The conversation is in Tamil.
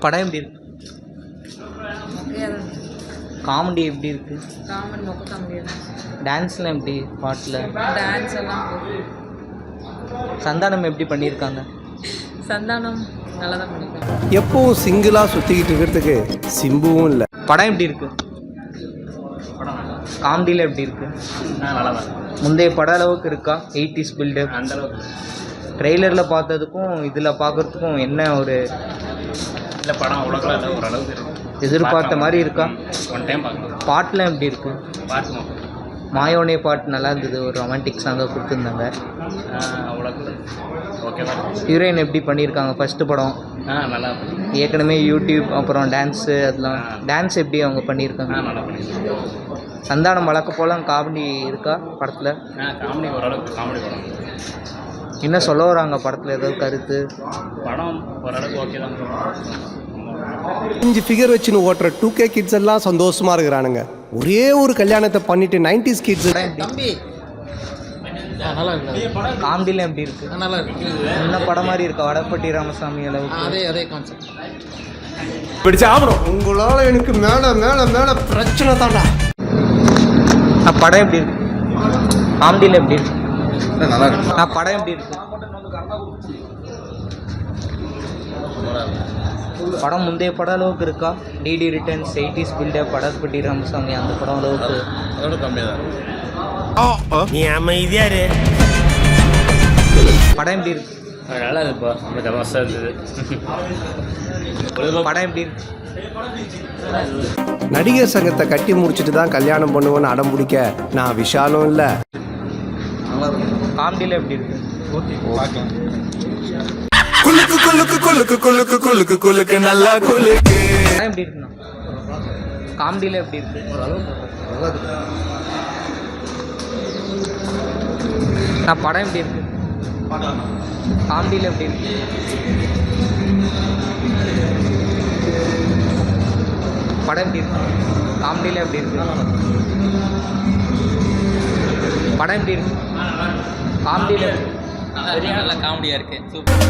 படம் எப்படி இருக்கு? காமெடி எப்படி இருக்கு? காமெடி மொக்க காமெடி. டான்ஸ்லாம் எப்படி? பாட்டில் டான்ஸ் எல்லாம் சந்தானம் எப்படி பண்ணியிருக்காங்க? சந்தானம் நல்லா தான் பண்ணியிருக்காங்க. எப்பவும் சிங்கிளாக சுற்றிக்கிட்டு இருக்கிறதுக்கு சிம்புவும் இல்லை. படம் எப்படி இருக்கு? காமெடியில் எப்படி இருக்கு? நல்லா தான். முந்தைய பட அளவுக்கு இருக்கா? 80s பில்டப் அந்த அளவுக்கு ட்ரெய்லரில் பார்த்ததுக்கும் இதில் பார்க்குறதுக்கும் என்ன ஒரு இல்லை, படம் அவ்வளோக்கெல்லாம் இல்லை, ஓரளவுக்கு இருக்கும். எதிர்பார்த்த மாதிரி இருக்கா? ஒன் டைம் பார்க்கலாம். பாட்டெலாம் எப்படி இருக்கு? பார்க்கணும். மாயோனே பாட்டு நல்லா இருந்தது, ஒரு ரொமான்டிக் சாங்காக கொடுத்துருந்தாங்க. அவ்வளோக்கு ஓகே தான். ஹீரோயின் எப்படி பண்ணியிருக்காங்க? ஃபஸ்ட்டு படம் நல்லா ஏற்கனவே யூடியூப் அப்புறம் டான்ஸு அதெல்லாம் டான்ஸ் எப்படி அவங்க பண்ணியிருக்காங்க? நல்லா பண்ணியிருக்காங்க. சந்தானம் வழக்க போல காமெடி இருக்கா படத்தில்? காமெடி ஓரளவுக்கு காமெடி படம். என்ன சொல்ல வராங்க படத்தில்? ஏதாவது கருத்து? படம் ஓரளவுக்கு ஓகே தான். 5 ஃபிகர் வச்சுன்னு ஓட்டுற 2K கிட்ஸ் எல்லாம் சந்தோஷமா இருக்கிறானுங்க. ஒரே ஒரு கல்யாணத்தை பண்ணிட்டு 90s கிட்ஸ் தம்பி நல்லா இருக்கு. காமெடியில் எப்படி இருக்கு? நல்லா இருக்கு. என்ன படம் மாதிரி இருக்கா? வடப்பட்டி ராமசாமி அளவுக்கு அதே கான்செப்ட். பிடிச்ச ஆகணும். உங்களால எனக்கு மேல மேல மேல பிரச்சனை தாண்டா. படம் எப்படி இருக்கு? காமெடியில் எப்படி இருக்கு? நல்லா இருக்கு. படம் எப்படி இருக்கு? படம் முந்தைய படம் அளவுக்கு இருக்கா? DD returns, 80s buildup, Vadapatti Ramasamy அந்த படம் அளவுக்கு அதோட கம்மியாக தான் இருக்கும். நீ அமைதியாரு. படம் எப்படி இருக்கு? நல்லா இருக்குப்பா, ரொம்ப தமாஷா இருந்தது. படம் எப்படி இருக்கு? நடிகர் சங்கத்தை கட்டி முடிச்சுட்டு தான் கல்யாணம் பண்ணுவேன்னு அடம் பிடிக்க நான் விஷாலும் இல்லை. காமெடியில் எப்படி இருக்கு? குலுக்கு குலுக்கு குலுக்கு குலுக்கு குலுக்கு குலுக்கு நல்லா குலுக்கு. படம் எப்படி இருக்குண்ணா? காமெடியில் எப்படி இருக்கு? படம் எப்படி இருக்கு? காமெடியில் எப்படி இருக்கு? படம் எப்படி இருக்கு? காமெடியில் எப்படி இருக்கு? படம் எப்படி இருக்கு? காமெடியில் நல்லா காமெடியாக இருக்குது. சூப்பர்.